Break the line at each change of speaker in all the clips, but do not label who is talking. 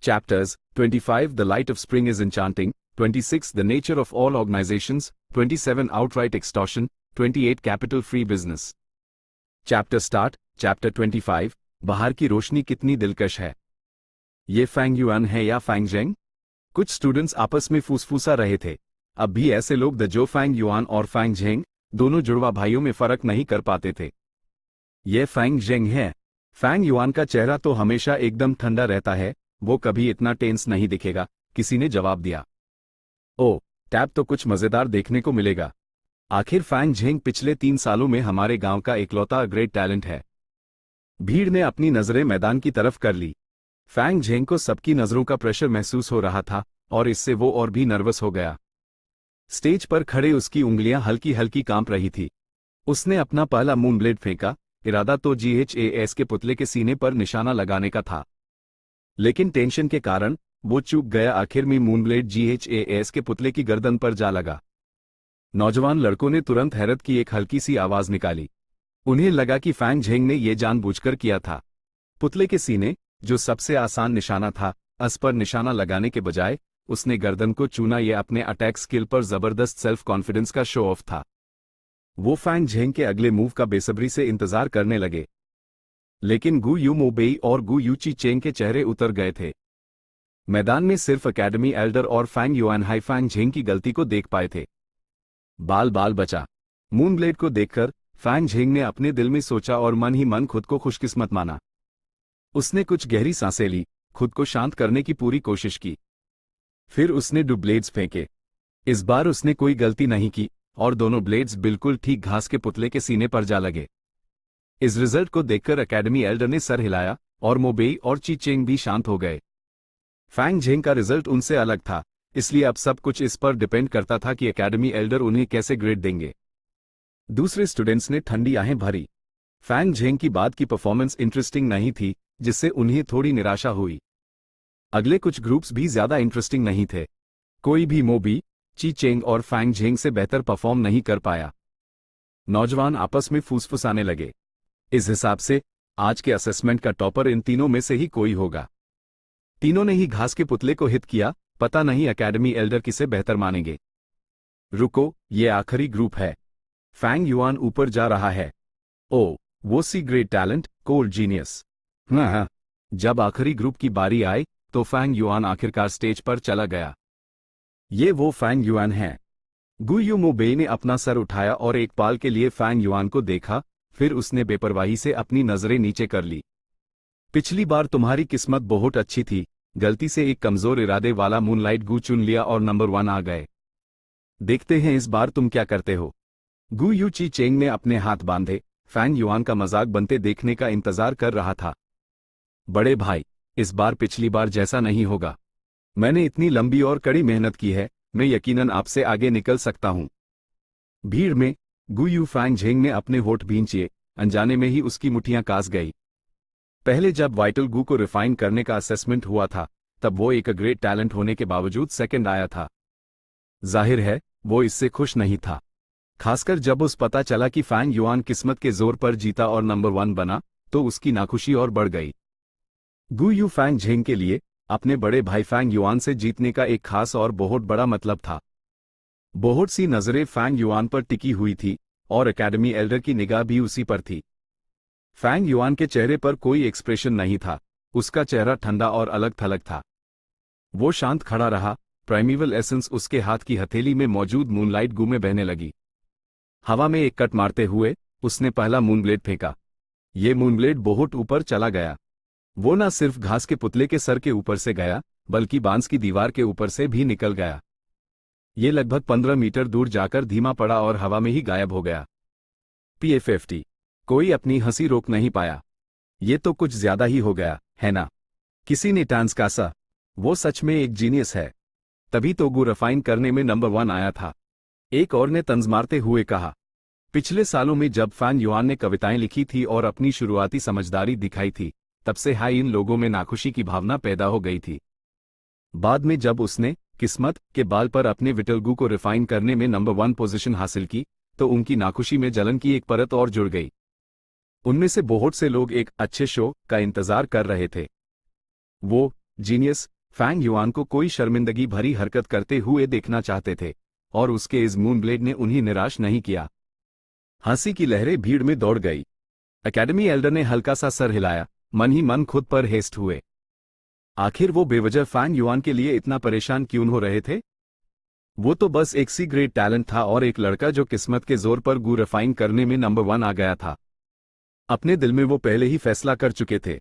Chapters 25 The Light of Spring is Enchanting, 26 The Nature of All Organizations, 27 Outright Extortion, 28 Capital Free Business. Chapter Start, Chapter 25 बाहर की रोशनी कितनी दिलकश है। ये Fang yuan है या फैंग जेंग? कुछ स्टूडेंट्स आपस में फूसफूसा रहे थे। अब भी ऐसे लोग थे जो फैंग युआन और फैंग जेंग दोनों जुड़वा भाइयों में फर्क नहीं कर पाते थे। ये फैंग जेंग है। फैंग युआन का चेहरा तो हमेशा एकदम ठंडा रहता है, वो कभी इतना टेंस नहीं दिखेगा, किसी ने जवाब दिया। ओ, टैब तो कुछ मजेदार देखने को मिलेगा। आखिर फैंग जेंग पिछले 3 सालों में हमारे गांव का इकलौता ग्रेट टैलेंट है। भीड़ ने अपनी नजरें मैदान की तरफ कर ली। फैंग जेंग को सबकी नजरों का प्रेशर महसूस हो रहा था और इससे वो और भी नर्वस हो गया। स्टेज पर खड़े उसकी उंगलियां हल्की हल्की कांप रही थी। उसने अपना पहला मून ब्लेड फेंका, इरादा तो GHAS के पुतले के सीने पर निशाना लगाने का था, लेकिन टेंशन के कारण वो चूक गया। आखिर में मून ब्लेड GHAS के पुतले की गर्दन पर जा लगा। नौजवान लड़कों ने तुरंत हैरत की एक हल्की सी आवाज निकाली। उन्हें लगा कि फैंग जेंग ने यह जानबूझकर किया था। पुतले के सीने, जो सबसे आसान निशाना था, अस पर निशाना लगाने के बजाय उसने गर्दन को चुना। यह अपने अटैक स्किल पर जबरदस्त सेल्फ कॉन्फिडेंस का शो ऑफ था। वो फैंग जेंग के अगले मूव का बेसब्री से इंतजार करने लगे, लेकिन गु यू मोबेई और गु यू ची चेंग के चेहरे उतर गए थे। मैदान में सिर्फ एकेडमी एल्डर और फैंग युआन हाई फैंग जेंग की गलती को देख पाए थे। बाल बाल बचा। मून ब्लेड को देखकर फैंग जेंग ने अपने दिल में सोचा और मन ही मन खुद को खुशकिस्मत माना। उसने कुछ गहरी सांसें ली, खुद को शांत करने की पूरी कोशिश की। फिर उसने 2 ब्लेड्स फेंके। इस बार उसने कोई गलती नहीं की और दोनों ब्लेड्स बिल्कुल ठीक घास के पुतले के सीने पर जा लगे। इस रिजल्ट को देखकर एकेडमी एल्डर ने सर हिलाया और मोबेई और ची चेंग भी शांत हो गए। फैंग जेंग का रिजल्ट उनसे अलग था, इसलिए अब सब कुछ इस पर डिपेंड करता था कि एकेडमी एल्डर उन्हें कैसे ग्रेड देंगे। दूसरे स्टूडेंट्स ने ठंडी आहें भरी। फैंग जेंग की बात की परफॉर्मेंस इंटरेस्टिंग नहीं थी, जिससे उन्हें थोड़ी निराशा हुई। अगले कुछ ग्रुप्स भी ज्यादा इंटरेस्टिंग नहीं थे। कोई भी मोबी, ची चेंग और फैंग जेंग से बेहतर परफॉर्म नहीं कर पाया। नौजवान आपस में फुसफुसाने लगे। इस हिसाब से आज के असेसमेंट का टॉपर इन तीनों में से ही कोई होगा। तीनों ने ही घास के पुतले को हिट किया, पता नहीं एकेडमी एल्डर किसे बेहतर मानेंगे। रुको, ये आखिरी ग्रुप है। फैंग युआन ऊपर जा रहा है। ओ, वो सी ग्रेट टैलेंट, कोल्ड जीनियस। हाँ, जब आखिरी ग्रुप की बारी आई तो फैंग युआन आखिरकार स्टेज पर चला गया। ये वो फैंग युआन है। गु यू मोबेई ने अपना सर उठाया और एक पाल के लिए फैंग युआन को देखा, फिर उसने बेपरवाही से अपनी नजरें नीचे कर ली। पिछली बार तुम्हारी किस्मत बहुत अच्छी थी, गलती से एक कमजोर इरादे वाला मूनलाइट गु चुन लिया और नंबर 1 आ गए। देखते हैं इस बार तुम क्या करते हो। गु यू ची चेंग ने अपने हाथ बांधे, फैंग युआन का मजाक बनते देखने का इंतजार कर रहा था। बड़े भाई, इस बार पिछली बार जैसा नहीं होगा। मैंने इतनी लंबी और कड़ी मेहनत की है, मैं यकीनन आपसे आगे निकल सकता हूं। भीड़ में गु यू फैंग जेंग ने अपने होठ भींचे, अनजाने में ही उसकी मुट्ठियां कास गई। पहले जब वाइटल गु को रिफाइन करने का असेसमेंट हुआ था, तब वो एक ग्रेट टैलेंट होने के बावजूद सेकंड आया था। जाहिर है वो इससे खुश नहीं था, खासकर जब उस पता चला कि फैंग युआन किस्मत के जोर पर जीता और नंबर 1 बना, तो उसकी नाखुशी और बढ़ गई। गु यू फैंग जेंग के लिए अपने बड़े भाई फैंग युआन से जीतने का एक खास और बहुत बड़ा मतलब था। बहुत सी नजरें फैंग युआन पर टिकी हुई थी और एकेडमी एल्डर की निगाह भी उसी पर थी। फैंग युआन के चेहरे पर कोई एक्सप्रेशन नहीं था, उसका चेहरा ठंडा और अलग थलग था। वो शांत खड़ा रहा, प्राइमिवल एसेंस उसके हाथ की हथेली में मौजूद मूनलाइट गु में बहने लगी। हवा में एक कट मारते हुए उसने पहला मूनब्लेड फेंका। ये मूनब्लेड बहुत ऊपर चला गया। वो न सिर्फ घास के पुतले के सर के ऊपर से गया, बल्कि बांस की दीवार के ऊपर से भी निकल गया। ये लगभग 15 मीटर दूर जाकर धीमा पड़ा और हवा में ही गायब हो गया। PFFT। कोई अपनी हंसी रोक नहीं पाया। ये तो कुछ ज्यादा ही हो गया, है ना? किसी ने टांस कासा। वो सच में एक जीनियस है। तभी तो गु रिफाइन करने में नंबर 1 आया था। एक और ने तंज मारते हुए कहा। पिछले सालों में जब फैंग युआन ने कविताएं लिखी थी और अपनी शुरुआती समझदारी दिखाई थी, तब से इन लोगों में नाखुशी की भावना पैदा हो गई थी। बाद में जब उसने किस्मत के बाल पर अपने विटल गु को रिफाइन करने में नंबर 1 पोजीशन हासिल की, तो उनकी नाखुशी में जलन की एक परत और जुड़ गई। उनमें से बहुत से लोग एक अच्छे शो का इंतजार कर रहे थे। वो जीनियस फैंग युआन को कोई शर्मिंदगी भरी हरकत करते हुए देखना चाहते थे, और उसके इस मूनब्लेड ने उन्हें निराश नहीं किया। हंसी की लहरें भीड़ में दौड़ गई। एकेडमी एल्डर ने हल्का सा सर हिलाया, मन ही मन खुद पर हेस्ट हुए। आखिर वो बेवजह फैंग युआन के लिए इतना परेशान क्यों हो रहे थे? वो तो बस एक सी ग्रेट टैलेंट था और एक लड़का जो किस्मत के जोर पर गू रिफाइन करने में नंबर 1 आ गया था। अपने दिल में वो पहले ही फैसला कर चुके थे।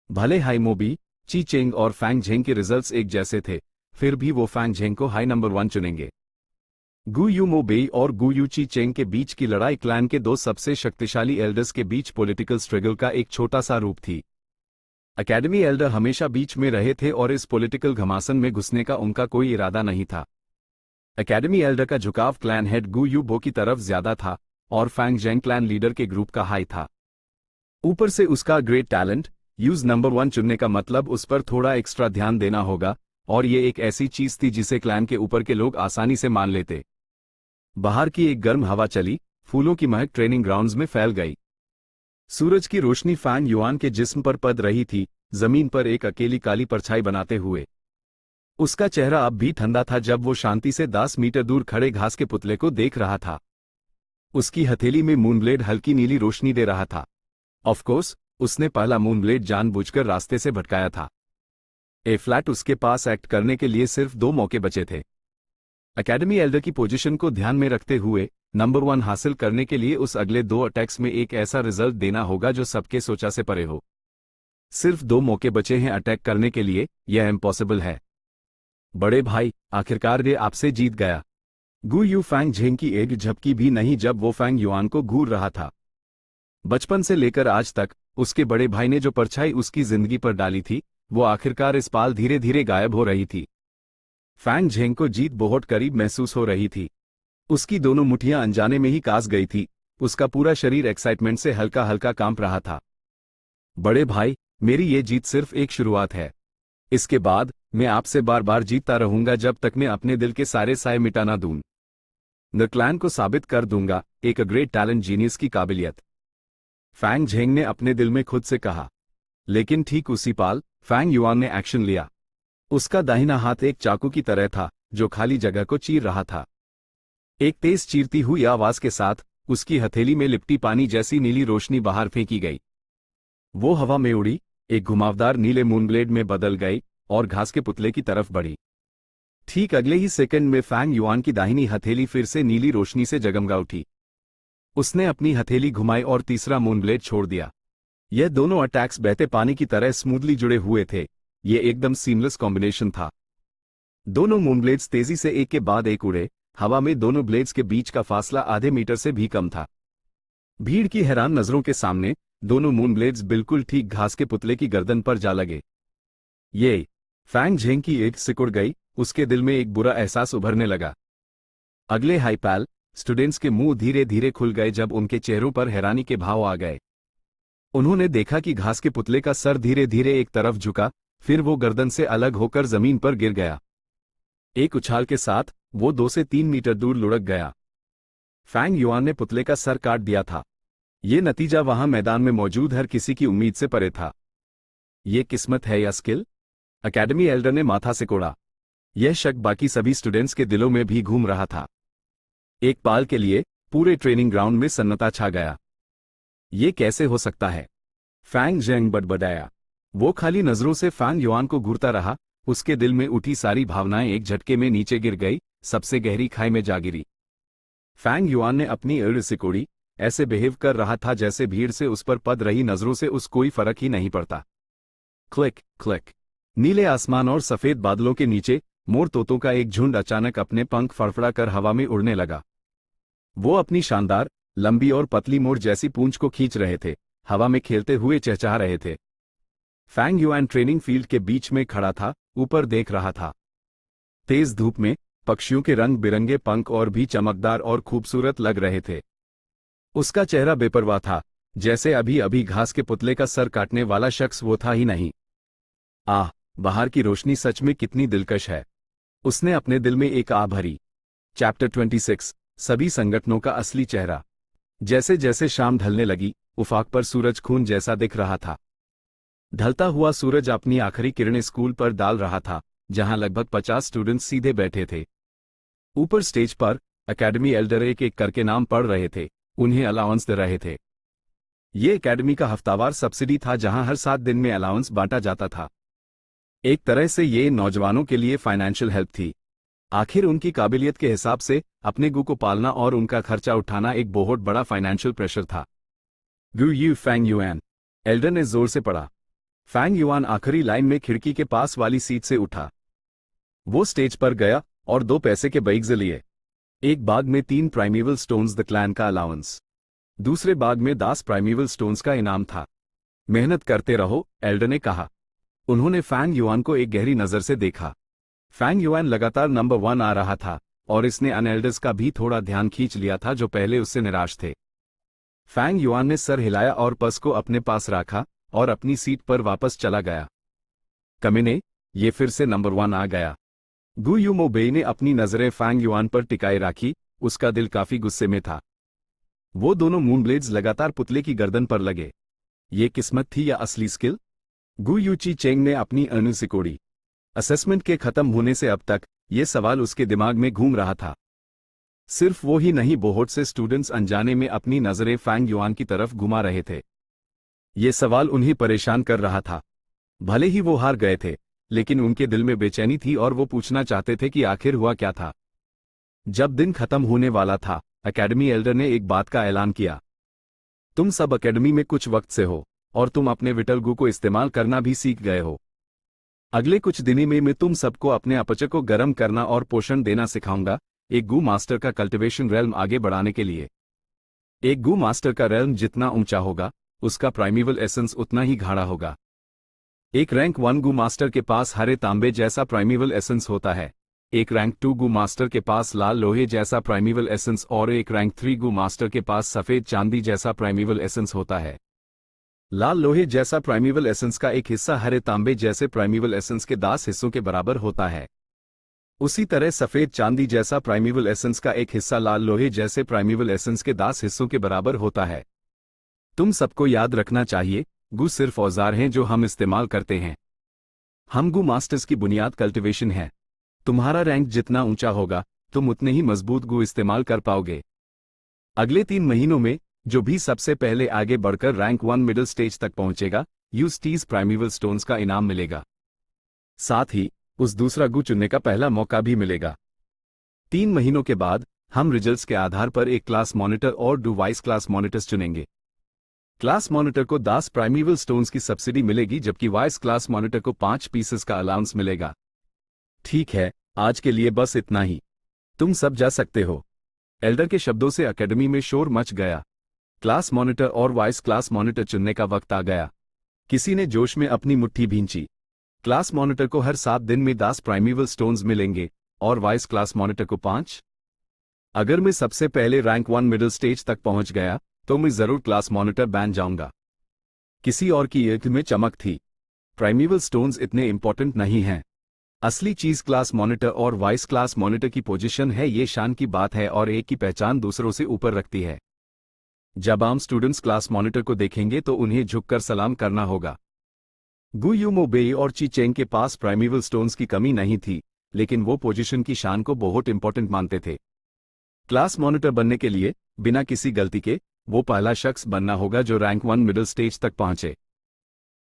भले हाई मोबी, ची चेंग और फैंग झेंग के रिजल्ट्स एक जैसे थे, फिर भी वो फैंग झेंग को हाई नंबर 1 चुनेंगे। गु यू मो बेई और गु यू ची चेंग के बीच की लड़ाई क्लैन के दो सबसे शक्तिशाली एल्डर्स के बीच पॉलिटिकल स्ट्रगल का एक छोटा सा रूप थी। एकेडमी एल्डर हमेशा बीच में रहे थे और इस पॉलिटिकल घमासान में घुसने का उनका कोई इरादा नहीं था। एकेडमी एल्डर का झुकाव क्लैन हेड गु यू बो की तरफ ज्यादा था और फैंग झेंग क्लैन लीडर के ग्रुप का हाई था। ऊपर से उसका ग्रेट टैलेंट यूज नंबर 1 चुनने का मतलब उस पर थोड़ा एक्स्ट्रा ध्यान देना होगा, और ये एक ऐसी चीज थी जिसे क्लैन के ऊपर के लोग आसानी से मान लेते। बाहर की एक गर्म हवा चली, फूलों की महक ट्रेनिंग ग्राउंड्स में फैल गई। सूरज की रोशनी फैंग युआन के जिस्म पर पड़ रही थी, जमीन पर एक अकेली काली परछाई बनाते हुए। उसका चेहरा अब भी ठंडा था जब वो शांति से 10 मीटर दूर खड़े घास के पुतले को देख रहा था। उसकी हथेली में मूनब्लेड हल्की नीली रोशनी दे रहा था। ऑफ कोर्स, उसने पहला मूनब्लेड जानबूझकर रास्ते से भटकाया था। ए फ्लैट उसके पास एक्ट करने के लिए सिर्फ 2 मौके बचे थे। एकेडमी एल्डर की पोजीशन को ध्यान में रखते हुए नंबर 1 हासिल करने के लिए उस अगले 2 अटैक्स में एक ऐसा रिजल्ट देना होगा जो सबके सोचा से परे हो। सिर्फ 2 मौके बचे हैं अटैक करने के लिए, यह इम्पॉसिबल है। बड़े भाई, आखिरकार ये आपसे जीत गया। गु यू फैंग झेंग की एक झपकी भी नहीं जब वो फैंग युआन को घूर रहा था। बचपन से लेकर आज तक उसके बड़े भाई ने जो परछाई उसकी जिंदगी पर डाली थी, वो आखिरकार इस पाल धीरे धीरे गायब हो रही थी। फैंग झेंग को जीत बहुत करीब महसूस हो रही थी। उसकी दोनों मुट्ठियां अनजाने में ही कास गई थी। उसका पूरा शरीर एक्साइटमेंट से हल्का हल्का कांप रहा था। बड़े भाई, मेरी ये जीत सिर्फ एक शुरुआत है। इसके बाद मैं आपसे बार बार जीतता रहूंगा जब तक मैं अपने दिल के सारे साए मिटा ना दूं। द क्लैन को साबित कर दूंगा एक ग्रेट टैलेंट जीनियस की काबिलियत। फैंग झेंग ने अपने दिल में खुद से कहा। लेकिन ठीक उसी पाल फैंग युआन ने एक्शन लिया। उसका दाहिना हाथ एक चाकू की तरह था जो खाली जगह को चीर रहा था। एक तेज चीरती हुई आवाज के साथ उसकी हथेली में लिपटी पानी जैसी नीली रोशनी बाहर फेंकी गई। वो हवा में उड़ी, एक घुमावदार नीले मूनब्लेड में बदल गई और घास के पुतले की तरफ बढ़ी। ठीक अगले ही सेकंड में फैंग युआन की दाहिनी हथेली फिर से नीली रोशनी से जगमगा उठी। उसने अपनी हथेली घुमाई और तीसरा मूनब्लेड छोड़ दिया। यह दोनों अटैक्स बहते पानी की तरह स्मूथली जुड़े हुए थे। ये एकदम सीमलेस कॉम्बिनेशन था। दोनों मूनब्लेड्स तेजी से एक के बाद एक उड़े। हवा में दोनों ब्लेड्स के बीच का फासला आधे मीटर से भी कम था। भीड़ की हैरान नजरों के सामने दोनों मूनब्लेड्स बिल्कुल ठीक घास के पुतले की गर्दन पर जा लगे। ये फैंग झेंग की एक सिकुड़ गई। उसके दिल में एक बुरा एहसास उभरने लगा। अगले हाईपैल स्टूडेंट्स के मुंह धीरे धीरे खुल गए जब उनके चेहरों पर हैरानी के भाव आ गए। उन्होंने देखा कि घास के पुतले का सर धीरे धीरे एक तरफ झुका, फिर वो गर्दन से अलग होकर जमीन पर गिर गया। एक उछाल के साथ वो 2 से 3 मीटर दूर लुढ़क गया। फैंग युआन ने पुतले का सर काट दिया था। ये नतीजा वहां मैदान में मौजूद हर किसी की उम्मीद से परे था। ये किस्मत है या स्किल? एकेडमी एल्डर ने माथा सिकोड़ा। यह शक बाकी सभी स्टूडेंट्स के दिलों में भी घूम रहा था। एक पाल के लिए पूरे ट्रेनिंग ग्राउंड में सन्नाटा छा गया। ये कैसे हो सकता है? फैंग झेंग बड़बड़ाया। वो खाली नजरों से फैंग युआन को घूरता रहा। उसके दिल में उठी सारी भावनाएं एक झटके में नीचे गिर गई, सबसे गहरी खाई में जा गिरी। फैंग युआन ने अपनी एड़ सिकोड़ी, ऐसे बिहेव कर रहा था जैसे भीड़ से उस पर पड़ रही नजरों से उस कोई फर्क ही नहीं पड़ता। Click click. नीले आसमान और सफेद बादलों के नीचे मोर तोतों का एक झुंड अचानक अपने पंख फड़फड़ा कर हवा में उड़ने लगा। वो अपनी शानदार, लंबी और पतली मोर जैसी पूंछ को खींच रहे थे, हवा में खेलते हुए चहचहा रहे थे। फैंग युआन ट्रेनिंग फील्ड के बीच में खड़ा था, ऊपर देख रहा था। तेज धूप में पक्षियों के रंग बिरंगे पंख और भी चमकदार और खूबसूरत लग रहे थे। उसका चेहरा बेपरवाह था, जैसे अभी अभी घास के पुतले का सर काटने वाला शख्स वो था ही नहीं। आह, बाहर की रोशनी सच में कितनी दिलकश है। उसने अपने दिल में एक आह भरी। चैप्टर 26 सभी संगठनों का असली चेहरा। जैसे जैसे शाम ढलने लगी, उफाक पर सूरज खून जैसा दिख रहा था। ढलता हुआ सूरज अपनी आखिरी किरणें स्कूल पर डाल रहा था, जहां लगभग 50 स्टूडेंट्स सीधे बैठे थे। ऊपर स्टेज पर एकेडमी एल्डर एक एक करके नाम पढ़ रहे थे, उन्हें अलाउंस दे रहे थे। ये एकेडमी का हफ्तावार सब्सिडी था जहां हर 7 दिन में अलाउंस बांटा जाता था। एक तरह से ये नौजवानों के लिए फाइनेंशियल हेल्प थी। आखिर उनकी काबिलियत के हिसाब से अपने गु को पालना और उनका खर्चा उठाना एक बहुत बड़ा फाइनेंशियल प्रेशर था। गु यू फैंग युआन, एल्डर ने जोर से पढ़ा। फैंग युआन आखिरी लाइन में खिड़की के पास वाली सीट से उठा। वो स्टेज पर गया और 2 पैसे के बैग्स लिए। एक बाग में 3 प्राइमेवल स्टोन्स द क्लैन का अलाउंस, दूसरे बाग में 10 प्राइमेवल स्टोन्स का इनाम था। मेहनत करते रहो, एल्डर ने कहा। उन्होंने फैंग युआन को एक गहरी नजर से देखा। फैंग युआन लगातार नंबर 1 आ रहा था और इसने अन एल्डर्स का भी थोड़ा ध्यान खींच लिया था जो पहले उससे निराश थे। फैंग युआन ने सर हिलाया और पर्स को अपने पास रखा और अपनी सीट पर वापस चला गया। कमीने, ये फिर से नंबर 1 आ गया। गु यू मोबेई ने अपनी नजरें फैंग युआन पर टिकाए रखी, उसका दिल काफी गुस्से में था। वो दोनों मूनब्लेड्स लगातार पुतले की गर्दन पर लगे। ये किस्मत थी या असली स्किल? गु यू ची चेंग ने अपनी अणु सिकोड़ी। असेसमेंट के खत्म होने से अब तक ये सवाल उसके दिमाग में घूम रहा था। सिर्फ वो ही नहीं, बहुत से स्टूडेंट्स अनजाने में अपनी नजरें फैंग युआन की तरफ घुमा रहे थे। ये सवाल उन्हें परेशान कर रहा था। भले ही वो हार गए थे, लेकिन उनके दिल में बेचैनी थी और वो पूछना चाहते थे कि आखिर हुआ क्या था। जब दिन खत्म होने वाला था, एकेडमी एल्डर ने एक बात का ऐलान किया। तुम सब एकेडमी में कुछ वक्त से हो और तुम अपने विटल गु को इस्तेमाल करना भी सीख गए हो। अगले कुछ दिनों में मैं तुम सबको अपने अपचे को गर्म करना और पोषण देना सिखाऊंगा, एक गु मास्टर का कल्टीवेशन रेल्म आगे बढ़ाने के लिए। एक गु मास्टर का रेल्म जितना ऊंचा होगा, उसका प्राइमेवल एसेंस उतना ही गाढ़ा होगा। एक रैंक 1 गु मास्टर के पास हरे तांबे जैसा प्राइमेवल एसेंस होता है, एक रैंक 2 गु मास्टर के पास लाल लोहे जैसा प्राइमेवल एसेंस और एक रैंक 3 गु मास्टर के पास सफेद चांदी जैसा प्राइमेवल एसेंस होता है। लाल लोहे जैसा प्राइमेवल एसेंस का एक हिस्सा हरे तांबे जैसे प्राइमेवल एसेंस के 10 हिस्सों के बराबर होता है। उसी तरह सफेद चांदी जैसा प्राइमेवल एसेंस का एक हिस्सा लाल लोहे जैसे प्राइमेवल एसेंस के 10 हिस्सों के बराबर होता है। तुम सबको याद रखना चाहिए, गु सिर्फ औजार हैं जो हम इस्तेमाल करते हैं। हम गु मास्टर्स की बुनियाद कल्टीवेशन है। तुम्हारा रैंक जितना ऊंचा होगा, तुम उतने ही मजबूत गु इस्तेमाल कर पाओगे। अगले 3 महीनों में जो भी सबसे पहले आगे बढ़कर रैंक 1 मिडिल स्टेज तक पहुंचेगा, यूस्टीज प्राइमेवल स्टोन्स का इनाम मिलेगा। साथ ही उस दूसरा गु चुनने का पहला मौका भी मिलेगा। 3 महीनों के बाद हम रिजल्ट्स के आधार पर एक क्लास मॉनिटर और 2 वाइस क्लास मॉनिटर्स चुनेंगे। क्लास मॉनिटर को 10 प्राइमेवल स्टोन्स की सब्सिडी मिलेगी, जबकि वाइस क्लास मॉनिटर को 5 पीसेस का अलाउंस मिलेगा। ठीक है, आज के लिए बस इतना ही। तुम सब जा सकते हो। एल्डर के शब्दों से एकेडमी में शोर मच गया। क्लास मॉनिटर और वाइस क्लास मॉनिटर चुनने का वक्त आ गया। किसी ने जोश में अपनी मुट्ठी भींची। क्लास मॉनिटर को हर 7 दिन में 10 प्राइमेवल स्टोन्स मिलेंगे और वाइस क्लास मॉनिटर को 5। अगर मैं सबसे पहले रैंक 1 मिडिल स्टेज तक पहुंच गया तो मैं जरूर क्लास मॉनिटर बन जाऊंगा। किसी और की आंख में चमक थी। प्राइमेवल स्टोन्स इतने इंपॉर्टेंट नहीं हैं। असली चीज क्लास मॉनिटर और वाइस क्लास मॉनिटर की पोजीशन है। ये शान की बात है और एक की पहचान दूसरों से ऊपर रखती है। जब आम स्टूडेंट्स क्लास मॉनिटर को देखेंगे तो उन्हें झुककर सलाम करना होगा। गु यू मोबेई और ची चेंग के पास प्राइमेवल स्टोन्स की कमी नहीं थी, लेकिन वो पोजीशन की शान को बहुत इंपॉर्टेंट मानते थे। क्लास मॉनिटर बनने के लिए बिना किसी गलती के वो पहला शख्स बनना होगा जो रैंक 1 मिडिल स्टेज तक पहुंचे।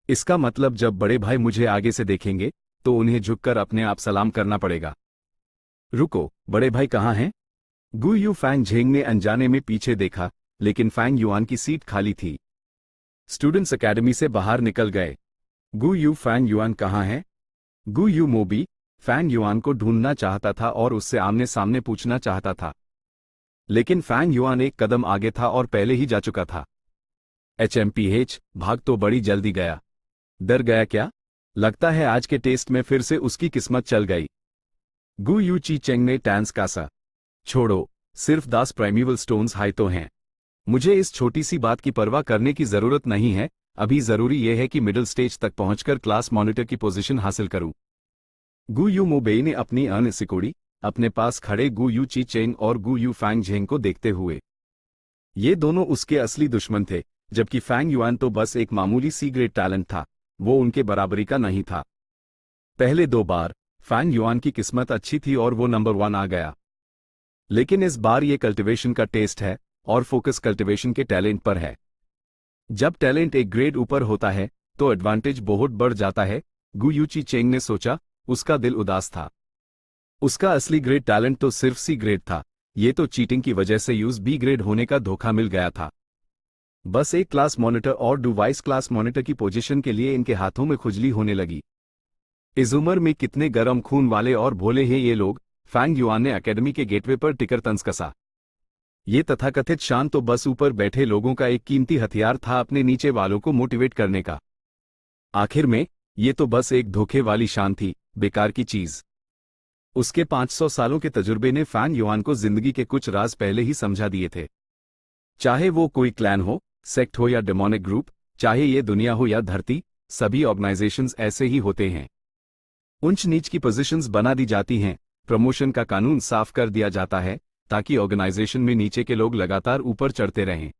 इसका मतलब जब बड़े भाई मुझे आगे से देखेंगे तो उन्हें झुककर अपने आप सलाम करना पड़ेगा। रुको, बड़े भाई कहाँ हैं? गु यू फैंग झेंग ने अनजाने में पीछे देखा, लेकिन फैंग युआन की सीट खाली थी। स्टूडेंट्स एकेडमी से बाहर निकल गए। गु यू फैंग युआन कहाँ है? गु यू मोबी फैंग युआन को ढूंढना चाहता था और उससे आमने सामने पूछना चाहता था, लेकिन फैंग युआन एक कदम आगे था और पहले ही जा चुका था। HMPH भाग तो बड़ी जल्दी गया। डर गया क्या? लगता है आज के टेस्ट में फिर से उसकी किस्मत चल गई। गु यू ची चेंग ने टैंस कासा। छोड़ो, सिर्फ 10 प्राइमेवल स्टोन्स हाई तो हैं। मुझे इस छोटी सी बात की परवाह करने की जरूरत नहीं है। अभी जरूरी यह है कि मिडिल स्टेज तक पहुंचकर क्लास मॉनिटर की पोजीशन हासिल करूं। गु यू मोबेई ने अपनी अण सिकोड़ी, अपने पास खड़े गु यू ची चेंग और गु यू फैंग झेंग को देखते हुए। ये दोनों उसके असली दुश्मन थे, जबकि फैंग युआन तो बस एक मामूली सी ग्रेट टैलेंट था। वो उनके बराबरी का नहीं था। पहले 2 बार फैंग युआन की किस्मत अच्छी थी और वो नंबर 1 आ गया। लेकिन इस बार ये कल्टीवेशन का टेस्ट है और फोकस कल्टीवेशन के टैलेंट पर है। जब टैलेंट एक ग्रेड ऊपर होता है तो एडवांटेज बहुत बढ़ जाता है। गु यूची चेंग ने सोचा। उसका दिल उदास था। उसका असली ग्रेड टैलेंट तो सिर्फ सी ग्रेड था। ये तो चीटिंग की वजह से यूज बी ग्रेड होने का धोखा मिल गया था। बस एक क्लास मॉनिटर और डिवाइस क्लास मॉनिटर की पोजीशन के लिए इनके हाथों में खुजली होने लगी। इस उम्र में कितने गर्म खून वाले और भोले हैं ये लोग। फैंग युआन ने एकेडमी के गेटवे पर टिकर तंज कसा। ये तथाकथित शान तो बस ऊपर बैठे लोगों का एक कीमती हथियार था अपने नीचे वालों को मोटिवेट करने का। आखिर में ये तो बस एक धोखे वाली शान थी, बेकार की चीज। उसके 500 सालों के तजुर्बे ने फैंग युआन को जिंदगी के कुछ राज पहले ही समझा दिए थे। चाहे वो कोई क्लैन हो, सेक्ट हो या डेमोनिक ग्रुप, चाहे ये दुनिया हो या धरती, सभी ऑर्गेनाइजेशंस ऐसे ही होते हैं। ऊंच नीच की पोजीशंस बना दी जाती हैं, प्रमोशन का कानून साफ कर दिया जाता है ताकि ऑर्गेनाइजेशन में नीचे के लोग लगातार ऊपर चढ़ते रहें।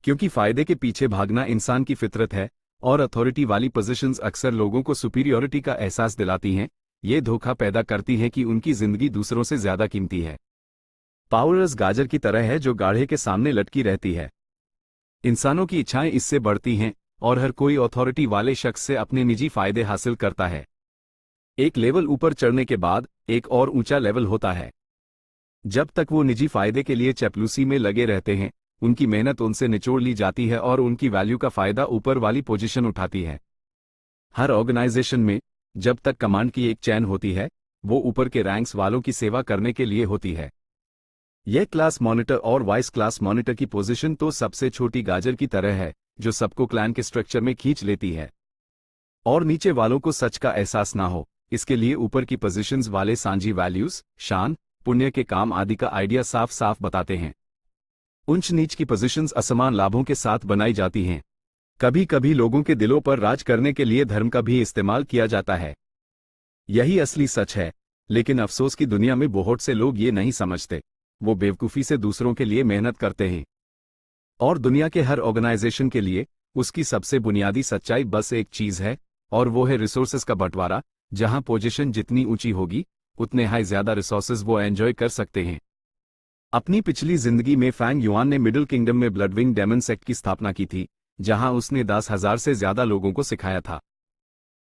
क्योंकि फायदे के पीछे भागना इंसान की फितरत है और अथॉरिटी वाली पोजीशंस अक्सर लोगों को सुपीरियरिटी का एहसास दिलाती हैं। ये धोखा पैदा करती हैं कि उनकी जिंदगी दूसरों से ज्यादा कीमती है। पावरस गाजर की तरह है जो गाढ़े के सामने लटकी रहती है। इंसानों की इच्छाएं इससे बढ़ती हैं और हर कोई अथॉरिटी वाले शख्स से अपने निजी फायदे हासिल करता है। एक लेवल ऊपर चढ़ने के बाद एक और ऊंचा लेवल होता है। जब तक वो निजी फायदे के लिए चपलूसी में लगे रहते हैं, उनकी मेहनत उनसे निचोड़ ली जाती है और उनकी वैल्यू का फायदा ऊपर वाली पोजीशन उठाती है। हर ऑर्गेनाइजेशन में जब तक कमांड की एक चैन होती है, वो ऊपर के रैंक्स वालों की सेवा करने के लिए होती है। यह क्लास मॉनिटर और वाइस क्लास मॉनिटर की पोजीशन तो सबसे छोटी गाजर की तरह है जो सबको क्लैन के स्ट्रक्चर में खींच लेती है। और नीचे वालों को सच का एहसास ना हो, इसके लिए ऊपर की पोजीशंस वाले सांझी वैल्यूज, शान, पुण्य के काम आदि का आइडिया साफ साफ बताते हैं। ऊंच नीच की पोजीशंस असमान लाभों के साथ बनाई जाती हैं। कभी कभी लोगों के दिलों पर राज करने के लिए धर्म का भी इस्तेमाल किया जाता है। यही असली सच है, लेकिन अफसोस की दुनिया में बहुत से लोग ये नहीं समझते। वो बेवकूफ़ी से दूसरों के लिए मेहनत करते हैं और दुनिया के हर ऑर्गेनाइजेशन के लिए उसकी सबसे बुनियादी सच्चाई बस एक चीज है और वो है रिसोर्सेज का बंटवारा। जहां पोजीशन जितनी ऊंची होगी उतने हाई ज्यादा रिसोर्सेज वो एंजॉय कर सकते हैं। अपनी पिछली जिंदगी में फैंग युआन ने मिडिल किंगडम में ब्लडविंग डेमन सेक्ट की स्थापना की थी, जहां उसने 10,000 से ज्यादा लोगों को सिखाया था।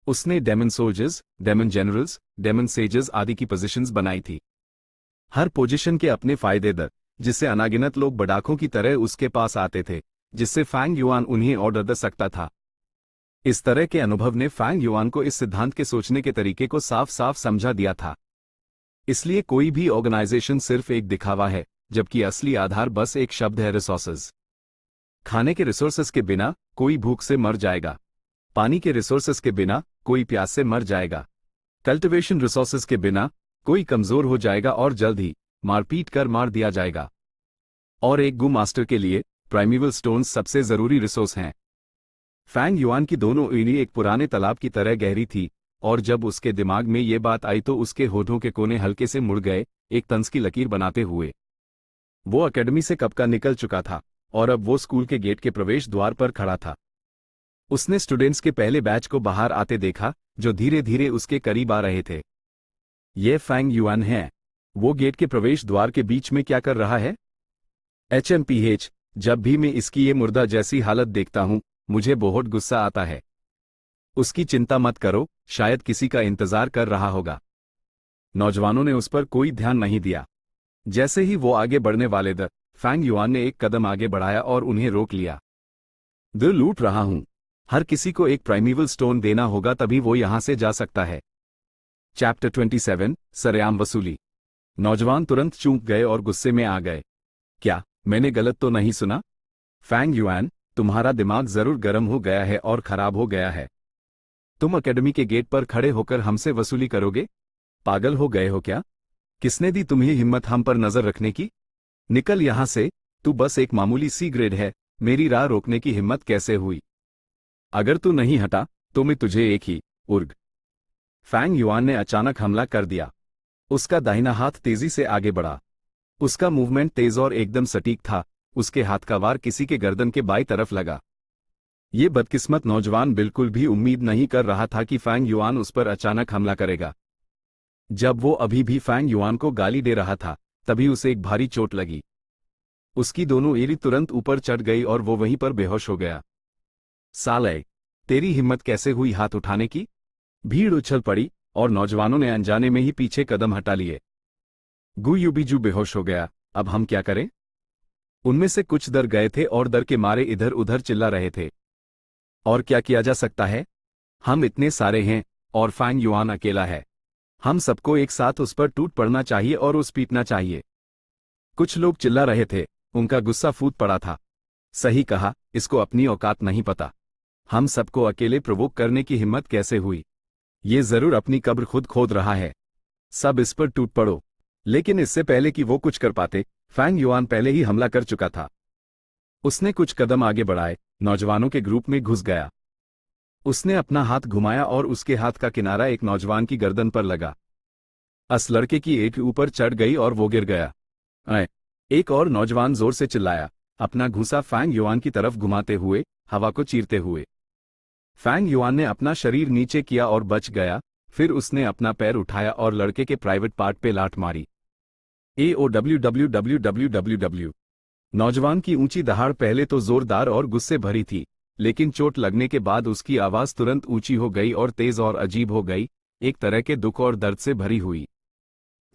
उसने demon soldiers, demon generals, demon sages आदि की पोजीशंस बनाई थी। हर पोजीशन के अपने फायदे दर, जिससे अनागिनत लोग बड़ाकों की तरह उसके पास आते थे, जिससे फैंग युआन उन्हें ऑर्डर दे सकता था। इस तरह के अनुभव ने फैंग युआन को इस सिद्धांत के सोचने के तरीके को साफ साफ समझा दिया था। इसलिए कोई भी ऑर्गेनाइजेशन सिर्फ एक दिखावा है, जबकि असली आधार बस एक शब्द है, रिसोर्सेज। खाने के रिसोर्सेज के बिना कोई भूख से मर जाएगा। पानी के रिसोर्सेज के बिना कोई प्यास से मर जाएगा। कल्टीवेशन रिसोर्सेज के बिना कोई कमजोर हो जाएगा और जल्द ही मारपीट कर मार दिया जाएगा। और एक गु मास्टर के लिए प्राइमेवल स्टोन्स सबसे जरूरी रिसोर्स हैं। फैंग युआन की दोनों उंगली एक पुराने तालाब की तरह गहरी थी और जब उसके दिमाग में ये बात आई तो उसके होठों के कोने हल्के से मुड़ गए, एक तंज की लकीर बनाते हुए। वो एकेडमी से कब का निकल चुका था और अब वो स्कूल के गेट के प्रवेश द्वार पर खड़ा था। उसने स्टूडेंट्स के पहले बैच को बाहर आते देखा, जो धीरे धीरे उसके करीब आ रहे थे। ये फैंग युआन है। वो गेट के प्रवेश द्वार के बीच में क्या कर रहा है? HMPH, जब भी मैं इसकी ये मुर्दा जैसी हालत देखता हूं, मुझे बहुत गुस्सा आता है। उसकी चिंता मत करो, शायद किसी का इंतजार कर रहा होगा। नौजवानों ने उस पर कोई ध्यान नहीं दिया। जैसे ही वो आगे बढ़ने वाले थे, फैंग युआन ने एक कदम आगे बढ़ाया और उन्हें रोक लिया। दिल लूट रहा हूं। हर किसी को एक प्राइमेवल स्टोन देना होगा, तभी वो यहां से जा सकता है। चैप्टर 27, सरेआम वसूली। नौजवान तुरंत चूक गए और गुस्से में आ गए। क्या मैंने गलत तो नहीं सुना? फैंग युआन, तुम्हारा दिमाग जरूर गर्म हो गया है और खराब हो गया है। तुम एकेडमी के गेट पर खड़े होकर हमसे वसूली करोगे? पागल हो गए हो क्या? किसने दी तुम्हें हिम्मत हम पर नजर रखने की? निकल यहां से, तू बस एक मामूली सी ग्रेड है, मेरी राह रोकने की हिम्मत कैसे हुई? अगर तू नहीं हटा तो मैं तुझे एक ही उर्ग। फैंग युआन ने अचानक हमला कर दिया। उसका दाहिना हाथ तेजी से आगे बढ़ा। उसका मूवमेंट तेज और एकदम सटीक था। उसके हाथ का वार किसी के गर्दन के बाईं तरफ लगा। ये बदकिस्मत नौजवान बिल्कुल भी उम्मीद नहीं कर रहा था कि फैंग युआन उस पर अचानक हमला करेगा। जब वो अभी भी फैंग युआन को गाली दे रहा था, तभी उसे एक भारी चोट लगी। उसकी दोनों एड़ी तुरंत ऊपर चढ़ गई और वो वहीं पर बेहोश हो गया। साले, तेरी हिम्मत कैसे हुई हाथ उठाने की? भीड़ उछल पड़ी और नौजवानों ने अनजाने में ही पीछे कदम हटा लिए। गुयू बीजू बेहोश हो गया। अब हम क्या करें? उनमें से कुछ डर गए थे और डर के मारे इधर उधर चिल्ला रहे थे। और क्या किया जा सकता है? हम इतने सारे हैं और फैंग युआन अकेला है। हम सबको एक साथ उस पर टूट पड़ना चाहिए और उस पीटना चाहिए। कुछ लोग चिल्ला रहे थे, उनका गुस्सा फूट पड़ा था। सही कहा, इसको अपनी औकात नहीं पता। हम सबको अकेले प्रोवोक करने की हिम्मत कैसे हुई? ये जरूर अपनी कब्र खुद खोद रहा है। सब इस पर टूट पड़ो। लेकिन इससे पहले कि वो कुछ कर पाते, फैंग युआन पहले ही हमला कर चुका था। उसने कुछ कदम आगे बढ़ाए, नौजवानों के ग्रुप में घुस गया। उसने अपना हाथ घुमाया और उसके हाथ का किनारा एक नौजवान की गर्दन पर लगा। उस लड़के की एक ऊपर चढ़ गई और वो गिर गया। एक और नौजवान जोर से चिल्लाया, अपना घूंसा फैंग युआन की तरफ घुमाते हुए, हवा को चीरते हुए। फैंग युआन ने अपना शरीर नीचे किया और बच गया। फिर उसने अपना पैर उठाया और लड़के के प्राइवेट पार्ट पे लात मारी। AOWWWWW। नौजवान की ऊंची दहाड़ पहले तो जोरदार और गुस्से भरी थी, लेकिन चोट लगने के बाद उसकी आवाज तुरंत ऊंची हो गई और तेज और अजीब हो गई, एक तरह के दुख और दर्द से भरी हुई।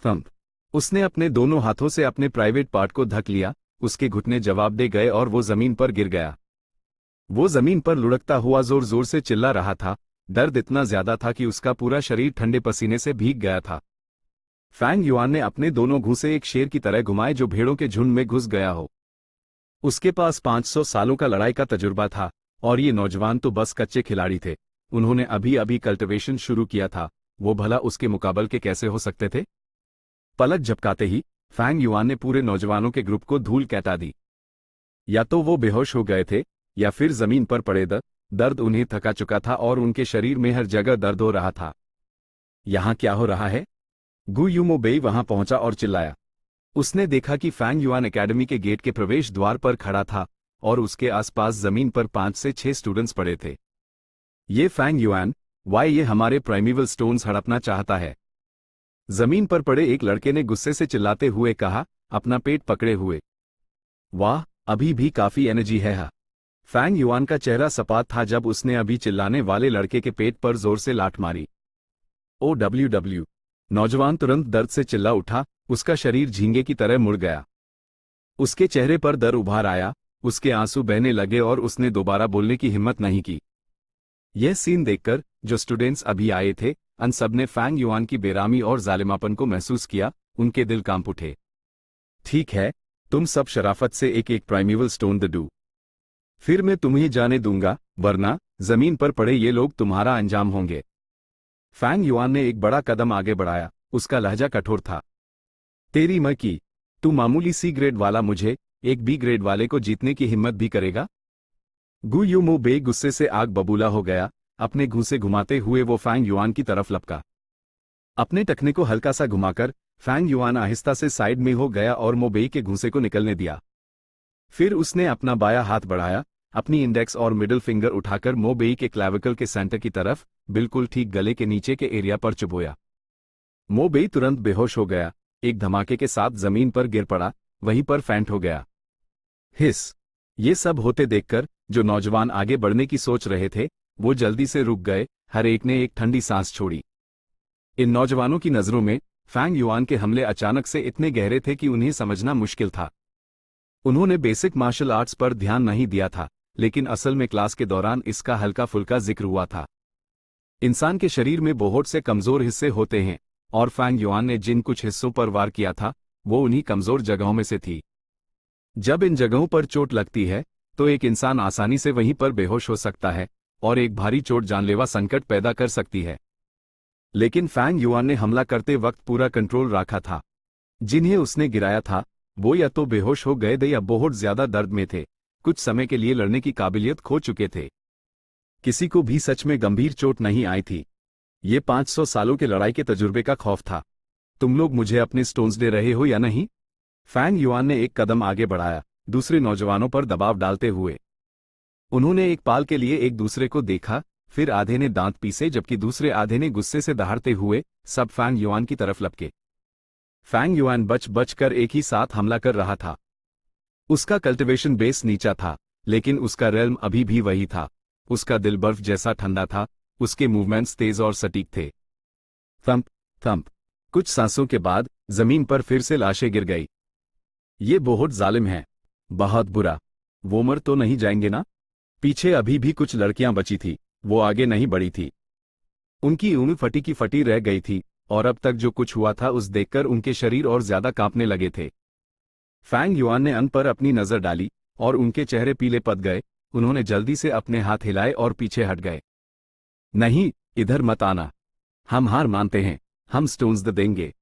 थंप। उसने अपने दोनों हाथों से अपने प्राइवेट पार्ट को ढक लिया, उसके घुटने जवाब दे गए और वो जमीन पर गिर गया। वो जमीन पर लुढ़कता हुआ जोर जोर से चिल्ला रहा था। दर्द इतना ज्यादा था कि उसका पूरा शरीर ठंडे पसीने से भीग गया था। फैंग युआन ने अपने दोनों घूंसे एक शेर की तरह घुमाए जो भेड़ों के झुंड में घुस गया हो। उसके पास 500 सालों का लड़ाई का तजुर्बा था, और ये नौजवान तो बस कच्चे खिलाड़ी थे। उन्होंने अभी अभी कल्टिवेशन शुरू किया था, वो भला उसके मुकाबले के कैसे हो सकते थे? पलक झपकाते ही फैंग युआन ने पूरे नौजवानों के ग्रुप को धूल कैटा दी। या तो वो बेहोश हो गए थे, या फिर जमीन पर पड़े दर्द उन्हें थका चुका था और उनके शरीर में हर जगह दर्द हो रहा था। यहां क्या हो रहा है? गु यूमो बेई वहां पहुंचा और चिल्लाया। उसने देखा कि फैंग युआन एकेडमी के गेट के प्रवेश द्वार पर खड़ा था और उसके आसपास जमीन पर 5 से 6 स्टूडेंट्स पड़े थे। ये फैंग युआन, वाई ये हमारे प्राइमेवल स्टोन्स हड़पना चाहता है। जमीन पर पड़े एक लड़के ने गुस्से से चिल्लाते हुए कहा, अपना पेट पकड़े हुए। वाह, अभी भी काफी एनर्जी है। फैंग युआन का चेहरा सपाट था जब उसने अभी चिल्लाने वाले लड़के के पेट पर जोर से लात मारी। OWW। नौजवान तुरंत दर्द से चिल्ला उठा, उसका शरीर झींगे की तरह मुड़ गया। उसके चेहरे पर दर्द उभार आया, उसके आंसू बहने लगे और उसने दोबारा बोलने की हिम्मत नहीं की। यह सीन देखकर जो स्टूडेंट्स अभी आए थे, उन सब ने फैंग युआन की बेरामी और जालिमापन को महसूस किया, उनके दिल कांप उठे। ठीक है, तुम सब शराफत से एक एक प्राइमेवल स्टोन दो, फिर मैं तुम्हें जाने दूंगा, वरना जमीन पर पड़े ये लोग तुम्हारा अंजाम होंगे। फैंग युआन ने एक बड़ा कदम आगे बढ़ाया, उसका लहजा कठोर था। तेरी मां की, तू मामूली सी ग्रेड वाला मुझे, एक बी ग्रेड वाले को जीतने की हिम्मत भी करेगा? गु यूमो बे गुस्से से आग बबूला हो गया। अपने घूंसे घुमाते हुए वो फैंग युआन की तरफ लपका। अपने टखने को हल्का सा घुमाकर फैंग युआन आहिस्ता से साइड में हो गया और मोबेई के घूंसे को निकलने दिया। फिर उसने अपना बायां हाथ बढ़ाया, अपनी इंडेक्स और मिडिल फिंगर उठाकर मोबेई के क्लैविकल के सेंटर की तरफ, बिल्कुल ठीक गले के नीचे के एरिया पर चुभोया। मोबेई तुरंत बेहोश हो गया, एक धमाके के साथ जमीन पर गिर पड़ा, वहीं पर फैंट हो गया। हिस। ये सब होते देखकर जो नौजवान आगे बढ़ने की सोच रहे थे, वो जल्दी से रुक गए, हर एक ने एक ठंडी सांस छोड़ी। इन नौजवानों की नजरों में फैंग युआन के हमले अचानक से इतने गहरे थे कि उन्हें समझना मुश्किल था। उन्होंने बेसिक मार्शल आर्ट्स पर ध्यान नहीं दिया था, लेकिन असल में क्लास के दौरान इसका हल्का फुल्का जिक्र हुआ था। इंसान के शरीर में बहुत से कमजोर हिस्से होते हैं, और फैंग युआन ने जिन कुछ हिस्सों पर वार किया था, वो उन्हीं कमजोर जगहों में से थी। जब इन जगहों पर चोट लगती है, तो एक इंसान आसानी से वहीं पर बेहोश हो सकता है, और एक भारी चोट जानलेवा संकट पैदा कर सकती है। लेकिन फैंग युआन ने हमला करते वक्त पूरा कंट्रोल रखा था। जिन्हें उसने गिराया था, वो या तो बेहोश हो गए थे या बहुत ज्यादा दर्द में थे, कुछ समय के लिए लड़ने की काबिलियत खो चुके थे। किसी को भी सच में गंभीर चोट नहीं आई थी। ये 500 सालों के लड़ाई के तजुर्बे का खौफ था। तुम लोग मुझे अपने स्टोन्स दे रहे हो या नहीं? फैंग युआन ने एक कदम आगे बढ़ाया, दूसरे नौजवानों पर दबाव डालते हुए। उन्होंने एक पाल के लिए एक दूसरे को देखा, फिर आधे ने दांत पीसे जबकि दूसरे आधे ने गुस्से से दहाड़ते हुए सब फैंग युआन की तरफ लपके। फैंग युआन बच बच कर एक ही साथ हमला कर रहा था। उसका कल्टिवेशन बेस नीचा था, लेकिन उसका रेल्म अभी भी वही था। उसका दिल बर्फ जैसा ठंडा था, उसके मूवमेंट्स तेज और सटीक थे। Thump thump. कुछ सांसों के बाद जमीन पर फिर से लाशें गिर गई। ये बहुत जालिम है, बहुत बुरा। वो मर तो नहीं जाएंगे ना? पीछे अभी भी कुछ लड़कियां बची थी, वो आगे नहीं बढ़ी थी। उनकी ऊन फटी की फटी रह गई थी, और अब तक जो कुछ हुआ था उस देखकर उनके शरीर और ज्यादा कांपने लगे थे। फैंग युआन ने अन पर अपनी नजर डाली और उनके चेहरे पीले पड़ गए। उन्होंने जल्दी से अपने हाथ हिलाए और पीछे हट गए। नहीं, इधर मत आना। हम हार मानते हैं, हम स्टोन्स दे देंगे।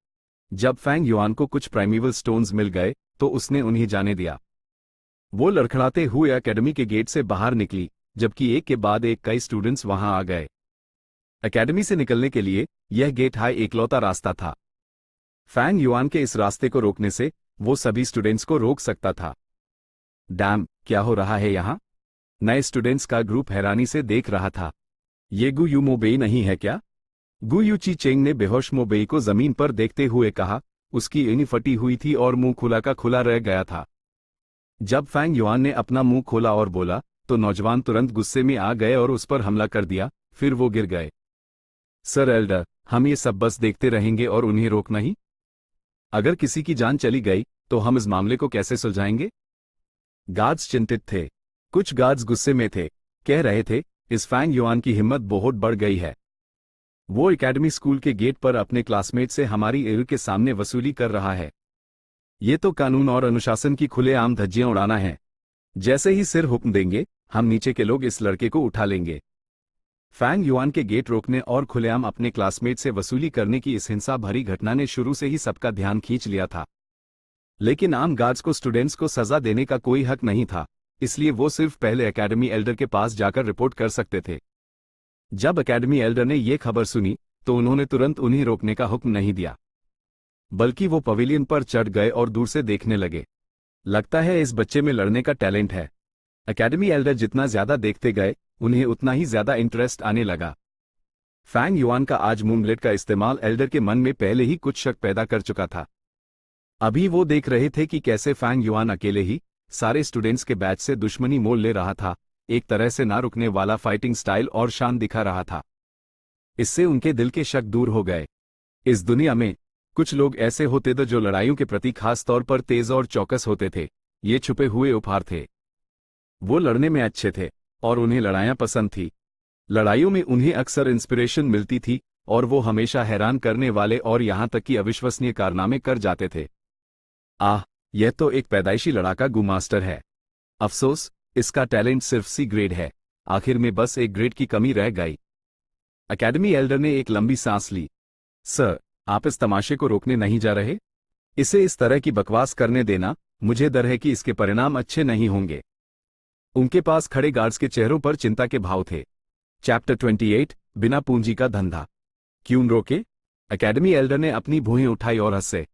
जब फैंग युआन को कुछ प्राइमेवल स्टोन्स मिल गए तो उसने उन्हें जाने दिया। वो लड़खड़ाते हुए एकेडमी के गेट से बाहर निकली, जबकि एक के बाद एक कई स्टूडेंट्स वहां आ गए। एकेडमी से निकलने के लिए यह गेट हाई एकलौता रास्ता था। फैंग युआन के इस रास्ते को रोकने से वो सभी स्टूडेंट्स को रोक सकता था। डैम, क्या हो रहा है यहाँ? नए स्टूडेंट्स का ग्रुप हैरानी से देख रहा था। ये गु यू मोबेई नहीं है क्या? गु यू ची चेंग ने बेहोश मोबेई को जमीन पर देखते हुए कहा। उसकी ऊनी फटी हुई थी और मुंह खुला का खुला रह गया था। जब फैंग युआन ने अपना मुंह खोला और बोला तो नौजवान तुरंत गुस्से में आ गए और उस पर हमला कर दिया। फिर वो गिर गए। सर एल्डर, हम ये सब बस देखते रहेंगे और उन्हें रोक नहीं? अगर किसी की जान चली गई तो हम इस मामले को कैसे सुलझाएंगे? गार्ड्स चिंतित थे। कुछ गार्ड्स गुस्से में थे, कह रहे थे इस फैंग युआन की हिम्मत बहुत बढ़ गई है। वो एकेडमी स्कूल के गेट पर अपने क्लासमेट से हमारी एल के सामने वसूली कर रहा है। ये तो कानून और अनुशासन की खुलेआम धज्जियां उड़ाना है। जैसे ही सिर हुक्म देंगे, हम नीचे के लोग इस लड़के को उठा लेंगे। फैंग युआन के गेट रोकने और खुलेआम अपने क्लासमेट से वसूली करने की इस हिंसा भरी घटना ने शुरू से ही सबका ध्यान खींच लिया था। लेकिन आम गार्ड्स को स्टूडेंट्स को सजा देने का कोई हक नहीं था, इसलिए वो सिर्फ पहले एकेडमी एल्डर के पास जाकर रिपोर्ट कर सकते थे। जब एकेडमी एल्डर ने ये खबर सुनी तो उन्होंने तुरंत उन्हें रोकने का हुक्म नहीं दिया, बल्कि वो पवेलियन पर चढ़ गए और दूर से देखने लगे। लगता है इस बच्चे में लड़ने का टैलेंट है। एकेडमी एल्डर जितना ज्यादा देखते गए, उन्हें उतना ही ज्यादा इंटरेस्ट आने लगा। फैंग युआन का आज मूनब्लेड का इस्तेमाल एल्डर के मन में पहले ही कुछ शक पैदा कर चुका था। अभी वो देख रहे थे कि कैसे फैंग युआन अकेले ही सारे स्टूडेंट्स के बैच से दुश्मनी मोल ले रहा था, एक तरह से ना रुकने वाला फाइटिंग स्टाइल और शान दिखा रहा था। इससे उनके दिल के शक दूर हो गए। इस दुनिया में कुछ लोग ऐसे होते थे जो लड़ाइयों के प्रति खास तौर पर तेज और चौकस होते थे। ये छुपे हुए उपहार थे। वो लड़ने में अच्छे थे और उन्हें लड़ाइयां पसंद थी। लड़ाइयों में उन्हें अक्सर इंस्पिरेशन मिलती थी और वो हमेशा हैरान करने वाले और यहां तक कि अविश्वसनीय कारनामे कर जाते थे। आह, यह तो एक पैदाइशी लड़ाका गु मास्टर है। अफसोस, इसका टैलेंट सिर्फ सी ग्रेड है। आखिर में बस एक ग्रेड की कमी रह गई। एकेडमी एल्डर ने एक लंबी सांस ली। सर, आप इस तमाशे को रोकने नहीं जा रहे? इसे इस तरह की बकवास करने देना, मुझे डर है कि इसके परिणाम अच्छे नहीं होंगे। उनके पास खड़े गार्ड्स के चेहरों पर चिंता के भाव थे। चैप्टर 28, बिना पूंजी का धंधा। क्यों रोके? एकेडमी एल्डर ने अपनी भुएं उठाई और हंसे।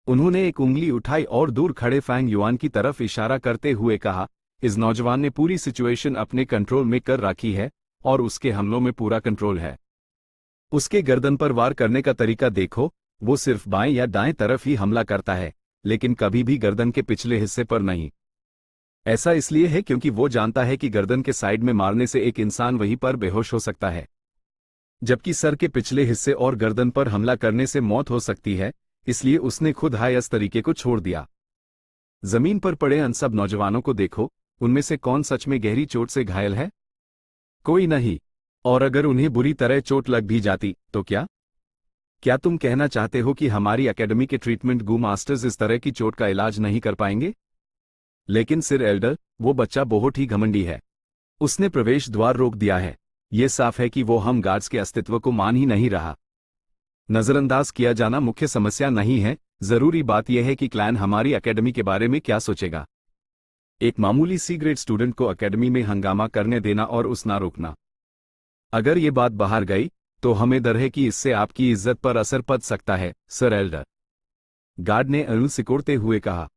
उन्होंने एक उंगली उठाई और दूर खड़े फैंग युआन की तरफ इशारा करते हुए कहा, इस नौजवान ने पूरी सिचुएशन अपने कंट्रोल में कर रखी है और उसके हमलों में पूरा कंट्रोल है। उसके गर्दन पर वार करने का तरीका देखो, वो सिर्फ बाएं या दाएं तरफ ही हमला करता है, लेकिन कभी भी गर्दन के पिछले हिस्से पर नहीं। ऐसा इसलिए है क्योंकि वो जानता है कि गर्दन के साइड में मारने से एक इंसान वहीं पर बेहोश हो सकता है, जबकि सर के पिछले हिस्से और गर्दन पर हमला करने से मौत हो सकती है। इसलिए उसने खुद हायस तरीके को छोड़ दिया। जमीन पर पड़े अन सब नौजवानों को देखो, उनमें से कौन सच में गहरी चोट से घायल है? कोई नहीं। और अगर उन्हें बुरी तरह चोट लग भी जाती तो क्या तुम कहना चाहते हो कि हमारी एकेडमी के ट्रीटमेंट गु मास्टर्स इस तरह की चोट का इलाज नहीं कर पाएंगे? लेकिन सिर एल्डर, वो बच्चा बहुत ही घमंडी है। उसने प्रवेश द्वार रोक दिया है। ये साफ है कि वो हम गार्ड्स के अस्तित्व को मान ही नहीं रहा। नजरअंदाज किया जाना मुख्य समस्या नहीं है, जरूरी बात यह है कि क्लैन हमारी एकेडमी के बारे में क्या सोचेगा। एक मामूली सी ग्रेड स्टूडेंट को एकेडमी में हंगामा करने देना और उस ना रोकना। अगर ये बात बाहर गई तो हमें डर है कि इससे आपकी इज्जत पर असर पड़ सकता है, सर एल्डर। गार्ड ने अरुण सिकोड़ते हुए कहा।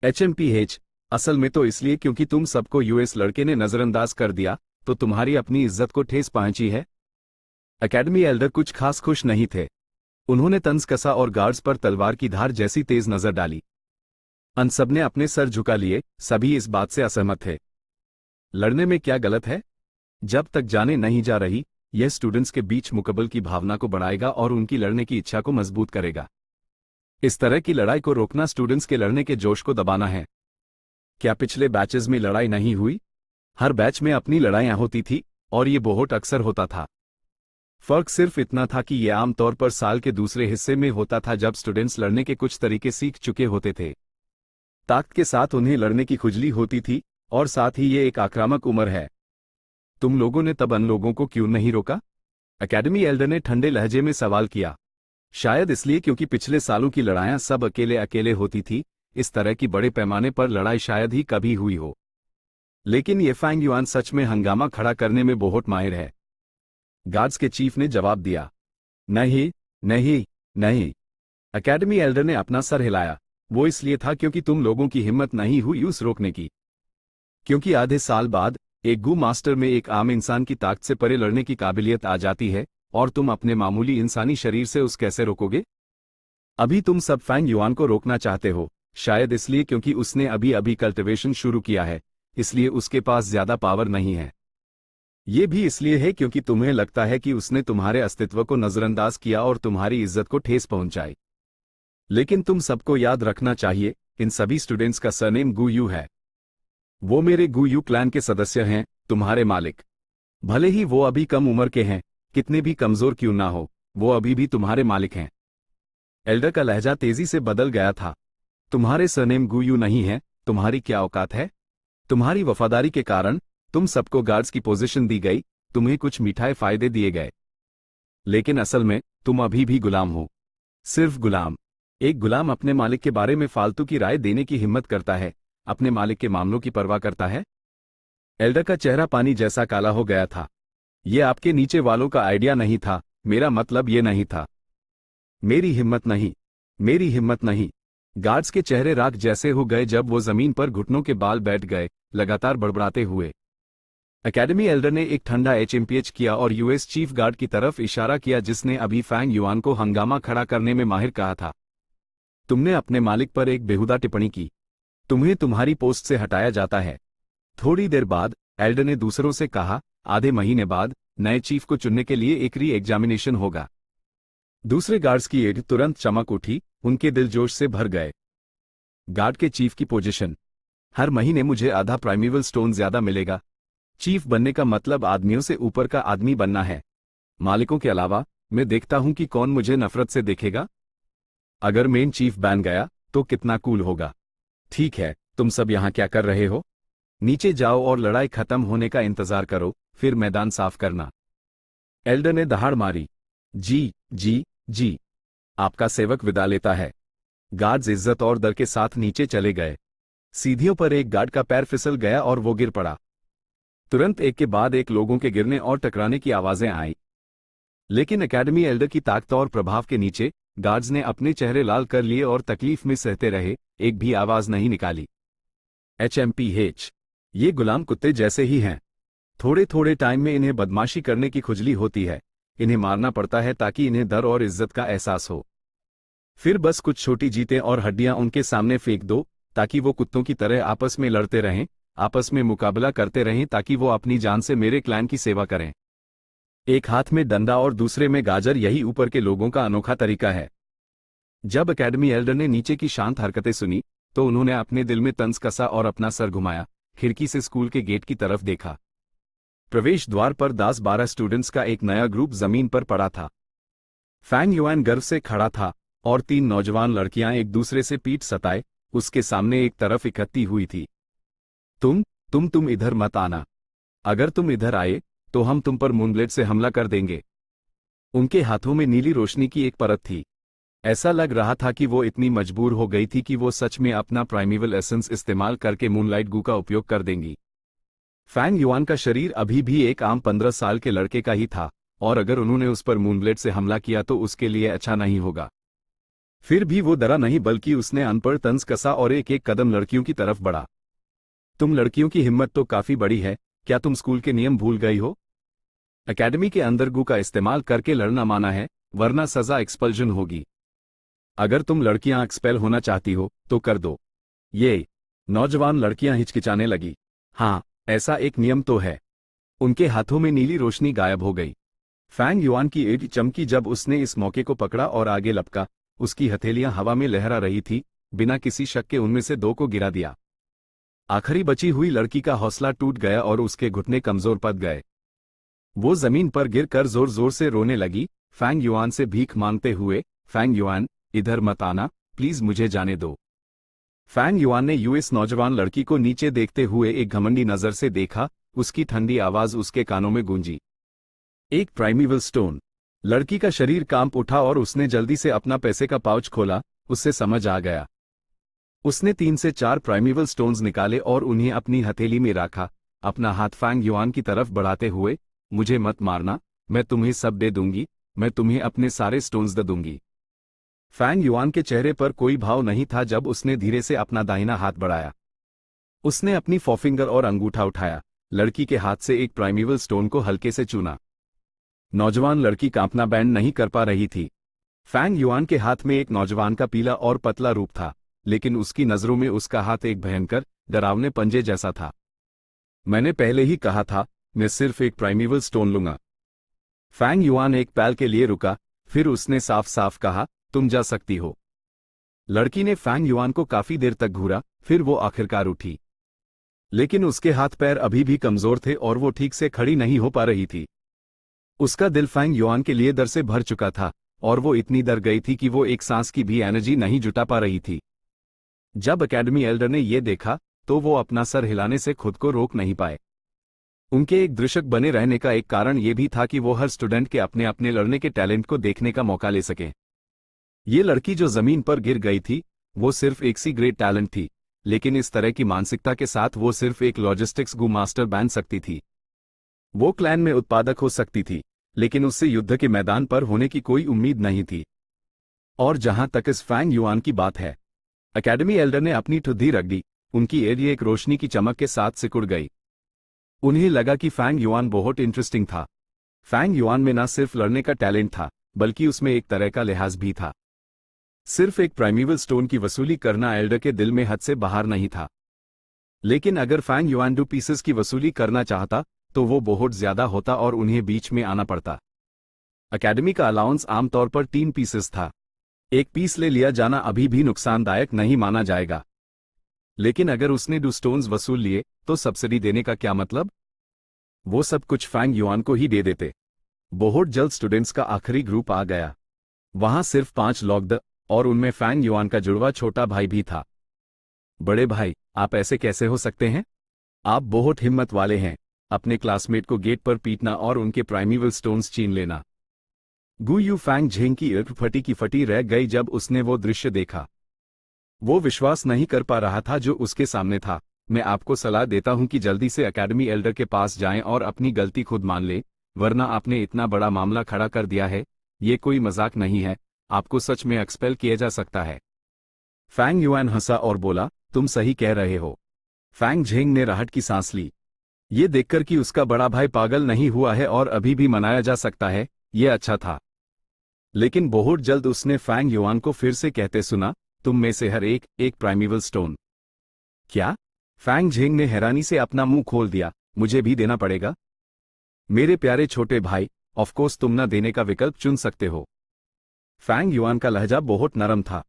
HMPH, असल में तो इसलिए क्योंकि तुम सबको यूएस लड़के ने नजरअंदाज कर दिया, तो तुम्हारी अपनी इज्जत को ठेस पहुंची है। एकेडमी एल्डर कुछ खास खुश नहीं थे। उन्होंने तंज कसा और गार्ड्स पर तलवार की धार जैसी तेज नजर डाली। अन सबने अपने सर झुका लिए, सभी इस बात से असहमत थे। लड़ने में क्या गलत है? जब तक जाने नहीं जा रही, यह स्टूडेंट्स के बीच मुकबल की भावना को बढ़ाएगा और उनकी लड़ने की इच्छा को मजबूत करेगा। इस तरह की लड़ाई को रोकना स्टूडेंट्स के लड़ने के जोश को दबाना है। क्या पिछले बैचेस में लड़ाई नहीं हुई? हर बैच में अपनी लड़ाइयां होती थी और ये बहुत अक्सर होता था। फर्क सिर्फ इतना था कि यह आमतौर पर साल के दूसरे हिस्से में होता था जब स्टूडेंट्स लड़ने के कुछ तरीके सीख चुके होते थे। ताकत के साथ उन्हें लड़ने की खुजली होती थी और साथ ही ये एक आक्रामक उम्र है। तुम लोगों ने तब अन लोगों को क्यों नहीं रोका? एकेडमी एल्डर ने ठंडे लहजे में सवाल किया। शायद इसलिए क्योंकि पिछले सालों की लड़ाइयां सब अकेले अकेले होती थी। इस तरह की बड़े पैमाने पर लड़ाई शायद ही कभी हुई हो। लेकिन ये फैंग युआन सच में हंगामा खड़ा करने में बहुत माहिर है। गार्ड्स के चीफ ने जवाब दिया। नहीं नहीं नहीं। एकेडमी एल्डर ने अपना सर हिलाया। वो इसलिए था क्योंकि तुम लोगों की हिम्मत नहीं हुई उस रोकने की। क्योंकि आधे साल बाद एक गू मास्टर में एक आम इंसान की ताकत से परे लड़ने की काबिलियत आ जाती है और तुम अपने मामूली इंसानी शरीर से उस कैसे रोकोगे? अभी तुम सब फैंग युआन को रोकना चाहते हो, शायद इसलिए क्योंकि उसने अभी अभी कल्टिवेशन शुरू किया है, इसलिए उसके पास ज्यादा पावर नहीं है। ये भी इसलिए है क्योंकि तुम्हें लगता है कि उसने तुम्हारे अस्तित्व को नजरअंदाज किया और तुम्हारी इज्जत को ठेस पहुंचाई। लेकिन तुम सबको याद रखना चाहिए, इन सभी स्टूडेंट्स का सरनेम गू यू है। वो मेरे गू यू क्लैन के सदस्य हैं, तुम्हारे मालिक। भले ही वो अभी कम उम्र के हैं, कितने भी कमजोर क्यों ना हो, वो अभी भी तुम्हारे मालिक हैं। एल्डर का लहजा तेजी से बदल गया था। तुम्हारे सरनेम गू यू नहीं है, तुम्हारी क्या औकात है? तुम्हारी वफादारी के कारण तुम सबको गार्ड्स की पोजीशन दी गई, तुम्हें कुछ मिठाई फायदे दिए गए। लेकिन असल में तुम अभी भी गुलाम हो, सिर्फ गुलाम। एक गुलाम अपने मालिक के बारे में फालतू की राय देने की हिम्मत करता है, अपने मालिक के मामलों की परवाह करता है। एल्डर का चेहरा पानी जैसा काला हो गया था। यह आपके नीचे वालों का आइडिया नहीं था, मेरा मतलब ये नहीं था। मेरी हिम्मत नहीं, मेरी हिम्मत नहीं। गार्ड्स के चेहरे राख जैसे हो गए जब वो जमीन पर घुटनों के बाल बैठ गए, लगातार बड़बड़ाते हुए। एकेडमी एल्डर ने एक ठंडा एचएमपीएच किया और यूएस चीफ गार्ड की तरफ इशारा किया जिसने अभी फैंग युआन को हंगामा खड़ा करने में माहिर कहा था। तुमने अपने मालिक पर एक बेहुदा टिप्पणी की, तुम्हें तुम्हारी पोस्ट से हटाया जाता है। थोड़ी देर बाद एल्डर ने दूसरों से कहा, आधे महीने बाद नए चीफ को चुनने के लिए एक री एग्जामिनेशन होगा। दूसरे गार्ड्स की एड तुरंत चमक उठी, उनके दिल जोश से भर गए। गार्ड के चीफ की पोजीशन, हर महीने मुझे आधा प्राइमेवल स्टोन ज्यादा मिलेगा। चीफ बनने का मतलब आदमियों से ऊपर का आदमी बनना है। मालिकों के अलावा मैं देखता हूं कि कौन मुझे नफरत से देखेगा। अगर मेन चीफ बन गया तो कितना कूल होगा। ठीक है, तुम सब यहां क्या कर रहे हो? नीचे जाओ और लड़ाई खत्म होने का इंतजार करो, फिर मैदान साफ करना। एल्डर ने दहाड़ मारी। जी जी जी। आपका सेवक विदा लेता है। गार्ड्स इज्जत और डर के साथ नीचे चले गए। सीढ़ियों पर एक गार्ड का पैर फिसल गया और वो गिर पड़ा। तुरंत एक के बाद एक लोगों के गिरने और टकराने की आवाजें आईं। लेकिन एकेडमी एल्डर की ताकत और प्रभाव के नीचे गार्ड्स ने अपने चेहरे लाल कर लिए और तकलीफ में सहते रहे, एक भी आवाज नहीं निकाली। HMPH, ये गुलाम कुत्ते जैसे ही हैं। थोड़े थोड़े टाइम में इन्हें बदमाशी करने की खुजली होती है, इन्हें मारना पड़ता है ताकि इन्हें डर और इज्जत का एहसास हो। फिर बस कुछ छोटी जीतें और हड्डियां उनके सामने फेंक दो ताकि वो कुत्तों की तरह आपस में लड़ते रहें, आपस में मुकाबला करते रहें ताकि वो अपनी जान से मेरे क्लैन की सेवा करें। एक हाथ में डंडा और दूसरे में गाजर, यही ऊपर के लोगों का अनोखा तरीका है। जब एकेडमी एल्डर ने नीचे की शांत हरकतें सुनी तो उन्होंने अपने दिल में तंज कसा और अपना सर घुमाया, खिड़की से स्कूल के गेट की तरफ देखा। प्रवेश द्वार पर 10-12 स्टूडेंट्स का एक नया ग्रुप जमीन पर पड़ा था। फैंग युआन गर्व से खड़ा था और 3 नौजवान लड़कियां एक दूसरे से पीठ सताए उसके सामने एक तरफ इकट्ठी हुई थी। तुम इधर मत आना। अगर तुम इधर आए तो हम तुम पर मूनब्लेड से हमला कर देंगे। उनके हाथों में नीली रोशनी की एक परत थी। ऐसा लग रहा था कि वो इतनी मजबूर हो गई थी कि वो सच में अपना प्राइमेवल एसेंस इस्तेमाल करके मूनलाइट गू का उपयोग कर देंगी। फैंग युआन का शरीर अभी भी एक आम 15 साल के लड़के का ही था और अगर उन्होंने उस पर मूनब्लेड से हमला किया तो उसके लिए अच्छा नहीं होगा। फिर भी वो डरा नहीं, बल्कि उसने अनपढ़ तंज कसा और एक एक कदम लड़कियों की तरफ बढ़ा। तुम लड़कियों की हिम्मत तो काफी बड़ी है, क्या तुम स्कूल के नियम भूल गई हो? एकेडमी के अंदर गू का इस्तेमाल करके लड़ना माना है, वरना सजा एक्सपल्जन होगी। अगर तुम लड़कियां एक्सपेल होना चाहती हो तो कर दो। ये नौजवान लड़कियां हिचकिचाने लगी। हाँ, ऐसा एक नियम तो है। उनके हाथों में नीली रोशनी गायब हो गई। फैंग युआन की एड़ी चमकी जब उसने इस मौके को पकड़ा और आगे लपका। उसकी हथेलियां हवा में लहरा रही थी, बिना किसी शक के उनमें से दो को गिरा दिया। आखिरी बची हुई लड़की का हौसला टूट गया और उसके घुटने कमजोर पड़ गए। वो जमीन पर गिरकर जोर जोर से रोने लगी, फैंग युआन से भीख मांगते हुए, फैंग युआन, इधर मत आना, प्लीज मुझे जाने दो। फैंग युआन ने यूएस नौजवान लड़की को नीचे देखते हुए एक घमंडी नजर से देखा, उसकी ठंडी आवाज उसके कानों में गूंजी। एक प्राइमेवल स्टोन। लड़की का शरीर कांप उठा और उसने जल्दी से अपना पैसे का पाउच खोला, उससे समझ आ गया। उसने 3 से 4 प्राइमेवल स्टोन्स निकाले और उन्हें अपनी हथेली में रखा, अपना हाथ फैंग युआन की तरफ बढ़ाते हुए, मुझे मत मारना, मैं तुम्हें सब दे दूंगी, मैं तुम्हें अपने सारे स्टोन्स दे दूंगी। फैंग युआन के चेहरे पर कोई भाव नहीं था जब उसने धीरे से अपना दाहिना हाथ बढ़ाया। उसने अपनी फोरफिंगर और अंगूठा उठाया, लड़की के हाथ से एक प्राइमेवल स्टोन को हल्के से चूना। नौजवान लड़की कांपना बैंड नहीं कर पा रही थी। फैंग युआन के हाथ में एक नौजवान का पीला और पतला रूप था, लेकिन उसकी नजरों में उसका हाथ एक भयंकर, डरावने पंजे जैसा था। मैंने पहले ही कहा था, मैं सिर्फ एक प्राइमेवल स्टोन लूंगा। फैंग युआन एक पल के लिए रुका, फिर उसने साफ साफ कहा, तुम जा सकती हो। लड़की ने फैंग युआन को काफी देर तक घूरा, फिर वो आखिरकार उठी। लेकिन उसके हाथ पैर अभी भी कमजोर थे और वो ठीक से खड़ी नहीं हो पा रही थी। उसका दिल फैंग युआन के लिए डर से भर चुका था, और वो इतनी डर गई थी कि वो एक सांस की भी एनर्जी नहीं जुटा पा रही थी। जब एकेडमी एल्डर ने ये देखा, तो वो अपना सर हिलाने से खुद को रोक नहीं पाए। उनके एक दर्शक बने रहने का एक कारण ये भी था कि वो हर स्टूडेंट के अपने अपने लड़ने के टैलेंट को देखने का मौका ले सकें। ये लड़की जो जमीन पर गिर गई थी, वो सिर्फ एक सी ग्रेट टैलेंट थी, लेकिन इस तरह की मानसिकता के साथ वो सिर्फ एक लॉजिस्टिक्स गू मास्टर बन सकती थी। वो क्लैन में उत्पादक हो सकती थी, लेकिन उससे युद्ध के मैदान पर होने की कोई उम्मीद नहीं थी। और जहां तक इस फैंग युआन की बात है, एकेडमी एल्डर ने अपनी ठुड्डी रख दी, उनकी एड़ी एक रोशनी की चमक के साथ सिकुड़ गई। उन्हें लगा कि फैंग युआन बहुत इंटरेस्टिंग था। फैंग युआन में न सिर्फ लड़ने का टैलेंट था, बल्कि उसमें एक तरह का लिहाज भी था। सिर्फ एक प्राइमेवल स्टोन की वसूली करना एल्डर के दिल में हद से बाहर नहीं था। लेकिन अगर फैंग युआन 2 पीसेस की वसूली करना चाहता, तो वो बहुत ज्यादा होता और उन्हें बीच में आना पड़ता। एकेडमी का अलाउंस आमतौर पर 3 पीसेस था। एक पीस ले लिया जाना अभी भी नुकसानदायक नहीं माना जाएगा। लेकिन अगर उसने 2 स्टोन्स वसूल लिए, तो सब्सिडी देने का क्या मतलब? वो सब कुछ फैंग युआन को ही दे देते। बहुत जल्द स्टूडेंट्स का आखिरी ग्रुप आ गया। वहां सिर्फ 5 लोग थे, और उनमें फैंग युआन का जुड़वा छोटा भाई भी था। बड़े भाई, आप ऐसे कैसे हो सकते हैं? आप बहुत हिम्मत वाले हैं, अपने क्लासमेट को गेट पर पीटना और उनके प्राइमेवल स्टोन्स छीन लेना। गु यू फैंग झेंग की ईंट फटी की फटी रह गई जब उसने वो दृश्य देखा। वो विश्वास नहीं कर पा रहा था जो उसके सामने था। मैं आपको सलाह देता हूं कि जल्दी से एकेडमी एल्डर के पास जाएं और अपनी गलती खुद मान ले, वरना आपने इतना बड़ा मामला खड़ा कर दिया है। ये कोई मजाक नहीं है, आपको सच में एक्सपेल किया जा सकता है। फैंग युआन हंसा और बोला, तुम सही कह रहे हो। फैंग झेंग ने राहत की सांस ली। ये देखकर कि उसका बड़ा भाई पागल नहीं हुआ है और अभी भी मनाया जा सकता है, ये अच्छा था। लेकिन बहुत जल्द उसने फैंग युआन को फिर से कहते सुना, तुम में से हर एक प्राइमेवल स्टोन। क्या? फैंग झेंग ने हैरानी से अपना मुंह खोल दिया, मुझे भी देना पड़ेगा? मेरे प्यारे छोटे भाई, ऑफ कोर्स तुम न देने का विकल्प चुन सकते हो। फैंग युआन का लहजा बहुत नरम था।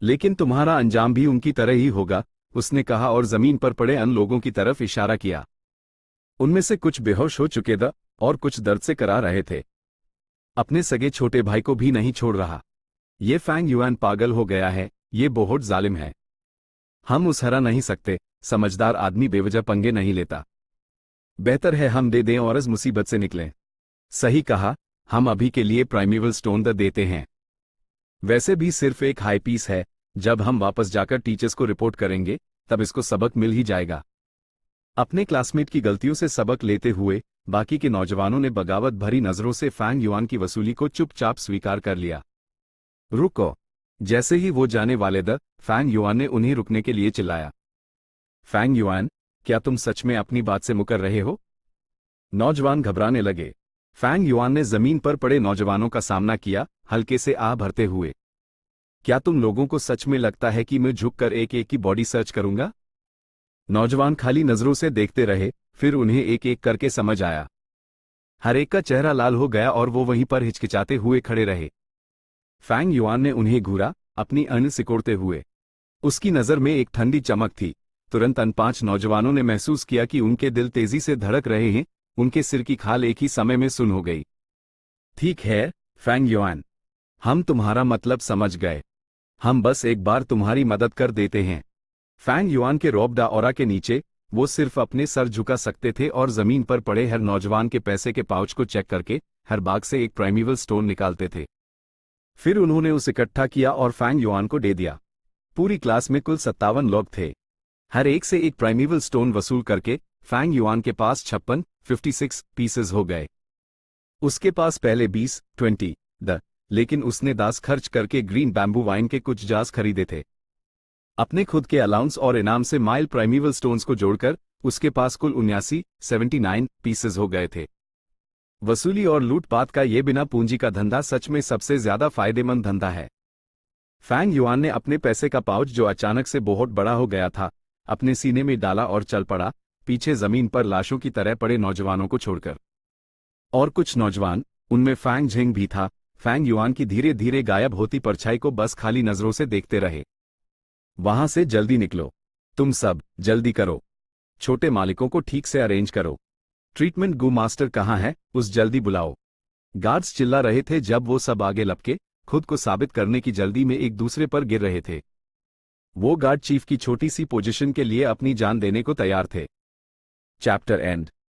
लेकिन तुम्हारा अंजाम भी उनकी तरह ही होगा, उसने कहा और जमीन पर पड़े अन्य लोगों की तरफ इशारा किया। उनमें से कुछ बेहोश हो चुके थे और कुछ दर्द से करा रहे थे। अपने सगे छोटे भाई को भी नहीं छोड़ रहा। ये फैंग युआन पागल हो गया है, ये बहुत जालिम है। हम उस हरा नहीं सकते, समझदार आदमी बेवजह पंगे नहीं लेता। बेहतर है हम दे दें और इस मुसीबत से निकलें। सही कहा, हम अभी के लिए प्राइमेवल स्टोन दे देते हैं। वैसे भी सिर्फ एक हाई पीस है, जब हम वापस जाकर टीचर्स को रिपोर्ट करेंगे, तब इसको सबक मिल ही जाएगा। अपने क्लासमेट की गलतियों से सबक लेते हुए बाकी के नौजवानों ने बगावत भरी नजरों से फैंग युआन की वसूली को चुपचाप स्वीकार कर लिया। रुको! जैसे ही वो जाने वाले थे, फैंग युआन ने उन्हें रुकने के लिए चिल्लाया। फैंग युआन, क्या तुम सच में अपनी बात से मुकर रहे हो? नौजवान घबराने लगे। फैंग युआन ने जमीन पर पड़े नौजवानों का सामना किया, हल्के से आह भरते हुए। क्या तुम लोगों को सच में लगता है कि मैं झुककर एक एक की बॉडी सर्च करूंगा? नौजवान खाली नजरों से देखते रहे, फिर उन्हें एक एक करके समझ आया। हर एक का चेहरा लाल हो गया और वो वहीं पर हिचकिचाते हुए खड़े रहे। फैंग युआन ने उन्हें घूरा, अपनी अण सिकोड़ते हुए। उसकी नजर में एक ठंडी चमक थी। तुरंत अन 5 नौजवानों ने महसूस किया कि उनके दिल तेजी से धड़क रहे हैं, उनके सिर की खाल एक ही समय में सुन हो गई। ठीक है, फैंग युआन, हम तुम्हारा मतलब समझ गए। हम बस एक बार तुम्हारी मदद कर देते हैं। फैंग युआन के रौब दा ऑरा के नीचे, वो सिर्फ अपने सर झुका सकते थे और जमीन पर पड़े हर नौजवान के पैसे के पाउच को चेक करके हर बाग से एक प्राइमेवल स्टोन निकालते थे। फिर उन्होंने उसे इकट्ठा किया और फैंग युआन को दे दिया। पूरी क्लास में कुल 57 लोग थे। हर एक से एक प्राइमेवल स्टोन वसूल करके फैंग युआन के पास 56 पीसेस हो गए। उसके पास पहले 20 लेकिन उसने 10 खर्च करके ग्रीन बैम्बू वाइन के कुछ जार्स खरीदे थे। अपने खुद के अलाउंस और इनाम से माइल प्राइमेवल स्टोन्स को जोड़कर उसके पास कुल 79 पीसेस हो गए थे। वसूली और लूटपाट का ये बिना पूंजी का धंधा सच में सबसे ज्यादा फायदेमंद धंधा है। फैंग युआन ने अपने पैसे का पाउच, जो अचानक से बहुत बड़ा हो गया था, अपने सीने में डाला और चल पड़ा, पीछे जमीन पर लाशों की तरह पड़े नौजवानों को छोड़कर। और कुछ नौजवान, उनमें फैंग झिंग भी था, फैंग युआन की धीरे धीरे गायब होती परछाई को बस खाली नजरों से देखते रहे। वहां से जल्दी निकलो, तुम सब जल्दी करो। छोटे मालिकों को ठीक से अरेंज करो। ट्रीटमेंट गू मास्टर कहाँ है, उस जल्दी बुलाओ। गार्ड्स चिल्ला रहे थे जब वो सब आगे लपके, खुद को साबित करने की जल्दी में एक दूसरे पर गिर रहे थे। वो गार्ड चीफ की छोटी सी पोजीशन के लिए अपनी जान देने को तैयार थे। Chapter and.